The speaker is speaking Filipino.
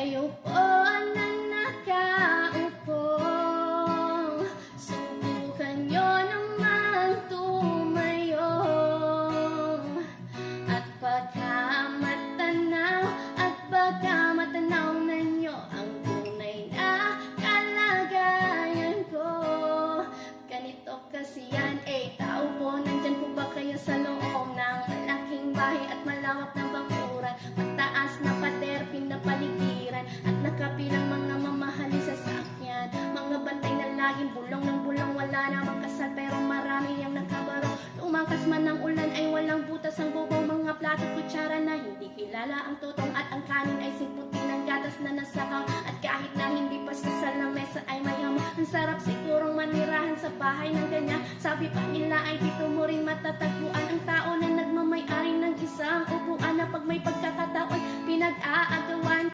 Kayo po na nakaupo, subukan nyo naman tumayo. At baka matanaw na nyo ang tunay na kalagayan ko. Ganito kasi yan, tao po, nandyan po ba kayo sa loob ng malaking bahay at malawak na bakuran, mataas na pader, pinapaligiran, at nakapilang mga mamahali sa sakyan, mga bantay na laging bulong ng bulong, wala namang kasal pero marami ang nakabaro. Lumakas man ang ulan ay walang butas ang bubong, mga plato at kutsara na hindi kilala ang tutong, at ang kanin ay simputi ng gatas na nasakaw, at kahit na hindi pa sa lamesa ay mayama. Ang sarap sigurong manirahan sa bahay ng ganyan, sabi pa nila ay dito mo rin matatagpuan ang tao na nagmamay-ari ng isang upuan, na pag may pagkakataon pinag-aagawan.